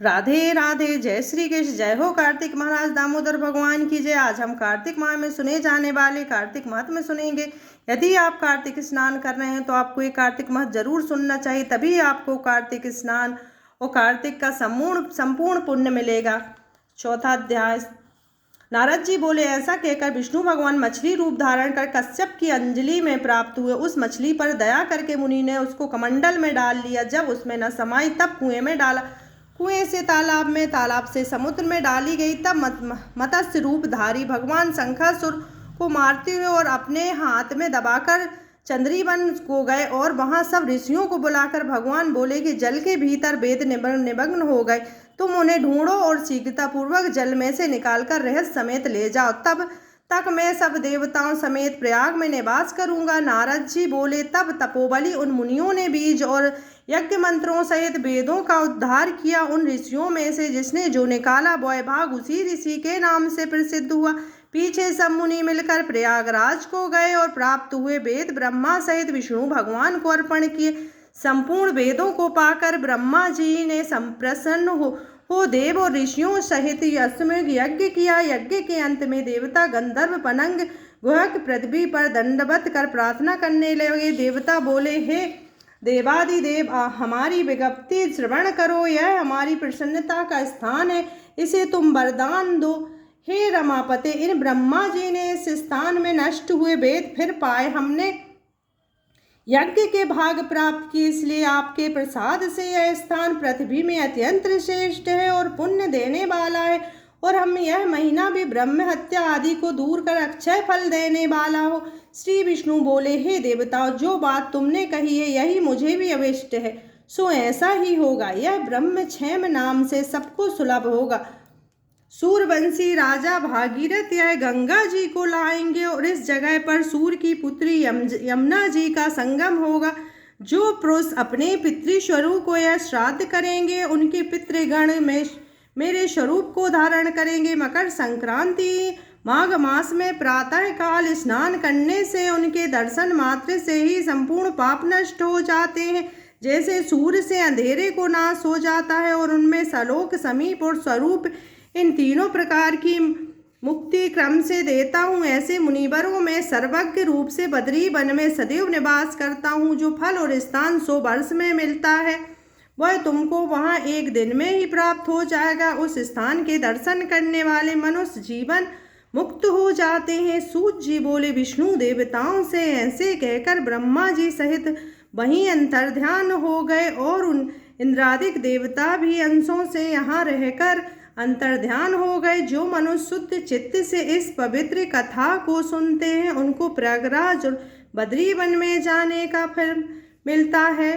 राधे राधे, जय श्री कृष्ण। जय हो कार्तिक महाराज दामोदर भगवान की जय। आज हम कार्तिक माह में सुने जाने वाले कार्तिक महत्व में सुनेंगे। यदि आप कार्तिक स्नान कर रहे हैं तो आपको ये कार्तिक महत्व जरूर सुनना चाहिए, तभी आपको कार्तिक स्नान और कार्तिक का संपूर्ण पुण्य मिलेगा। चौथा अध्याय। नारद जी बोले, ऐसा कहकर विष्णु भगवान मछली रूप धारण कर कश्यप की अंजलि में प्राप्त हुए। उस मछली पर दया करके मुनि ने उसको कमंडल में डाल लिया। जब उसमें न समाई तब कुएं में डाला, कुएं से तालाब में, तालाब से समुद्र में डाली गई। तब मत्स्य रूप धारी भगवान शंखासुर को मारते हुए और अपने हाथ में दबाकर चंद्रीवन को गए और वहां सब ऋषियों को बुलाकर भगवान बोले कि जल के भीतर वेद निमग्न हो गए, तुम उन्हें ढूंढो और शीघ्रता पूर्वक जल में से निकालकर रहस्य समेत ले जाओ, तब तक मैं सब देवताओं समेत प्रयाग में निवास करूंगा। नारद जी बोले, तब तपोबली उन मुनियों ने बीज और यज्ञ मंत्रों सहित वेदों का उद्धार किया। उन ऋषियों में से जिसने जो निकाला वह भाग उसी ऋषि के नाम से प्रसिद्ध हुआ। पीछे सब मुनि मिलकर प्रयागराज को गए और प्राप्त हुए वेद ब्रह्मा सहित विष्णु भगवान को अर्पण किए। संपूर्ण वेदों को पाकर ब्रह्मा जी ने संप्रसन्न हो देव और ऋषियों सहित अश्वमेध यज्ञ किया। यज्ञ के अंत में देवता गंधर्व पनंग गुहक पृथ्वी पर दंडवत कर प्रार्थना करने लगे। देवता बोले, हे देवादिदेव, हमारी विज्ञप्ति श्रवण करो, यह हमारी प्रसन्नता का स्थान है, इसे तुम वरदान दो। हे रमापते, इन ब्रह्मा जी ने इस स्थान में नष्ट हुए वेद फिर पाए। हमने यज्ञ के भाग प्राप्त किए, इसलिए आपके प्रसाद से यह स्थान पृथ्वी में अत्यंत श्रेष्ठ है और पुण्य देने वाला है, और हम यह महीना भी ब्रह्म हत्या आदि को दूर कर अक्षय फल देने वाला हो। श्री विष्णु बोले, हे देवताओं, जो बात तुमने कही है यही मुझे भी अविष्ट है, सो ऐसा ही होगा। यह ब्रह्मक्षेम नाम से सबको सुलभ होगा। सूर्यवंशी राजा भागीरथ यह गंगा जी को लाएंगे और इस जगह पर सूर्य की पुत्री यमुना जी का संगम होगा। जो पुरुष अपने पितृस्वरूप को यह श्राद्ध करेंगे, उनके पितृगण में मेरे स्वरूप को धारण करेंगे। मकर संक्रांति माघ मास में प्रातः काल स्नान करने से उनके दर्शन मात्र से ही संपूर्ण पाप नष्ट हो जाते हैं। जैसे सूर्य से अंधेरे को नाश हो जाता है और उनमें सलोक, समीप और स्वरूप, इन तीनों प्रकार की मुक्ति क्रम से देता हूँ, ऐसे मुनिवरों में सर्वज्ञ रूप से बद्री वन में सदैव निवास करता हूँ। जो फल और स्थान 100 वर्ष में मिलता है वह तुमको वहाँ एक दिन में ही प्राप्त हो जाएगा। उस स्थान के दर्शन करने वाले मनुष्य जीवन मुक्त हो जाते हैं। सूत जी बोले, विष्णु देवताओं से ऐसे कहकर ब्रह्मा जी सहित वहीं अंतर्ध्यान हो गए और उन इंद्रादिक देवता भी अंशों से यहाँ रहकर अंतर्ध्यान हो गए। जो मनुष्य शुद्ध चित्त से इस पवित्र कथा को सुनते हैं उनको प्रयागराज और बद्री वन में जाने का फल मिलता है।